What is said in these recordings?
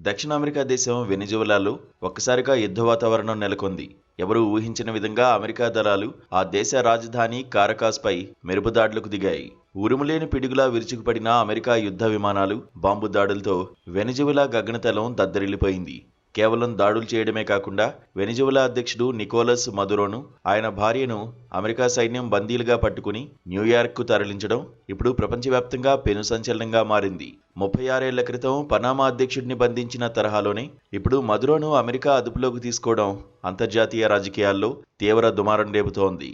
దక్షిణ అమెరికా దేశం వెనిజువెలాలో ఒక్కసారిగా యుద్ధ వాతావరణం నెలకొంది. ఎవరూ ఊహించిన విధంగా అమెరికా దళాలు ఆ దేశ రాజధాని కారకాస్పై మెరుపుదాడులకు దిగాయి. ఉరుములేని పిడుగులా విరుచుకుపడిన అమెరికా యుద్ధ విమానాలు, బాంబు దాడులతో వెనిజువెలా గగనతలం దద్దరిల్లిపోయింది. కేవలం దాడులు చేయడమే కాకుండా వెనిజువెలా అధ్యక్షుడు నికోలస్ మదురోను, ఆయన భార్యను అమెరికా సైన్యం బందీలుగా పట్టుకుని న్యూయార్క్కు తరలించడం ఇప్పుడు ప్రపంచవ్యాప్తంగా పెను సంచలనంగా మారింది. 36 ఏళ్ల క్రితం పనామా అధ్యక్షుడిని బంధించిన తరహాలోనే ఇప్పుడు మదురోను అమెరికా అదుపులోకి తీసుకోవడం అంతర్జాతీయ రాజకీయాల్లో తీవ్ర దుమారం రేపుతోంది.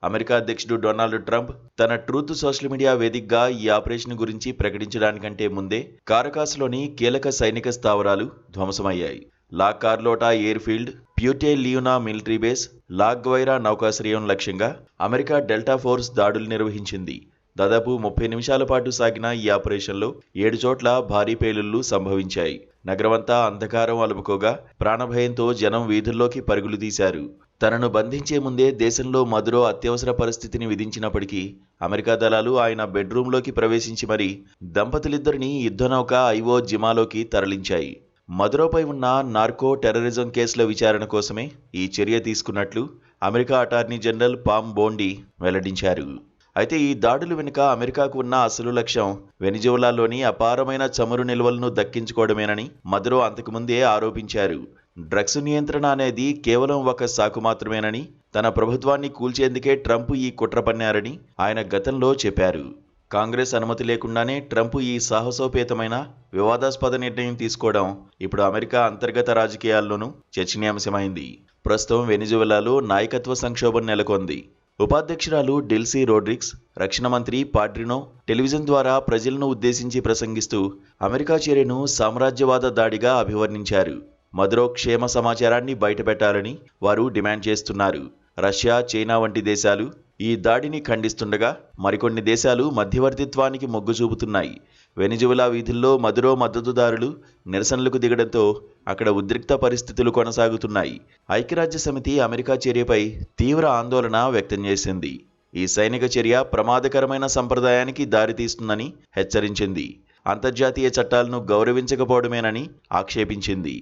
అమెరికా అధ్యక్షుడు డొనాల్డ్ ట్రంప్ తన ట్రూత్ సోషల్ మీడియా వేదికగా ఈ ఆపరేషన్ గురించి ప్రకటించడానికంటే ముందే కారకాస్లోని కీలక సైనిక స్థావరాలు ధ్వంసమయ్యాయి. లా కార్లోటా ఎయిర్ ఫీల్డ్, ప్యూర్టే లియోనా మిలిటరీ బేస్, లా గ్వైరా నౌకాశ్రయం లక్ష్యంగా అమెరికా డెల్టా ఫోర్స్ దాడులు నిర్వహించింది. దాదాపు 30 నిమిషాల పాటు సాగిన ఈ ఆపరేషన్లో 7 చోట్ల భారీ పేలుళ్లు సంభవించాయి. నగరమంతా అంధకారం అలుముకోగా ప్రాణభయంతో జనం వీధుల్లోకి పరుగులు తీశారు. తనను బంధించే ముందే దేశంలో మదురో అత్యవసర పరిస్థితిని విధించినప్పటికీ అమెరికా దళాలు ఆయన బెడ్రూంలోకి ప్రవేశించి మరీ దంపతులిద్దరినీ యుద్ధనౌక ఐవో జిమాలోకి తరలించాయి. మదురోపై ఉన్న నార్కో టెర్రరిజం కేసుల విచారణ కోసమే ఈ చర్య తీసుకున్నట్లు అమెరికా అటార్నీ జనరల్ పామ్ బోండి వెల్లడించారు. అయితే ఈ దాడులు వెనుక అమెరికాకు ఉన్న అసలు లక్ష్యం వెనిజువెలాలోని అపారమైన చమురు నిల్వలను దక్కించుకోవడమేనని మదురో అంతకుముందే ఆరోపించారు. డ్రగ్స్ నియంత్రణ అనేది కేవలం ఒక సాకు మాత్రమేనని, తన ప్రభుత్వాన్ని కూల్చేందుకే ట్రంప్ ఈ కుట్ర పన్నారని ఆయన గతంలో చెప్పారు. కాంగ్రెస్ అనుమతి లేకుండానే ట్రంప్ ఈ సాహసోపేతమైన వివాదాస్పద నిర్ణయం తీసుకోవడం ఇప్పుడు అమెరికా అంతర్గత రాజకీయాల్లోనూ చర్చనీయాంశమైంది. ప్రస్తుతం వెనిజువెలాలో నాయకత్వ సంక్షోభం నెలకొంది. ఉపాధ్యక్షురాలు డెల్సీ రోడ్రిగ్స్, రక్షణ మంత్రి పాడ్రినో టెలివిజన్ ద్వారా ప్రజలను ఉద్దేశించి ప్రసంగిస్తూ అమెరికా చర్యను సామ్రాజ్యవాద దాడిగా అభివర్ణించారు. మదురో క్షేమ సమాచారాన్ని బయటపెట్టాలని వారు డిమాండ్ చేస్తున్నారు. రష్యా, చైనా వంటి దేశాలు ఈ దాడిని ఖండిస్తుండగా మరికొన్ని దేశాలు మధ్యవర్తిత్వానికి మొగ్గు చూపుతున్నాయి. వెనిజువెలా వీధుల్లో మదురో మద్దతుదారులు నిరసనలకు దిగడంతో అక్కడ ఉద్రిక్త పరిస్థితులు కొనసాగుతున్నాయి. ఐక్యరాజ్య సమితి అమెరికా చర్యపై తీవ్ర ఆందోళన వ్యక్తం చేసింది. ఈ సైనిక చర్య ప్రమాదకరమైన సంప్రదాయానికి దారితీస్తుందని హెచ్చరించింది. అంతర్జాతీయ చట్టాలను గౌరవించకపోవడమేనని ఆక్షేపించింది.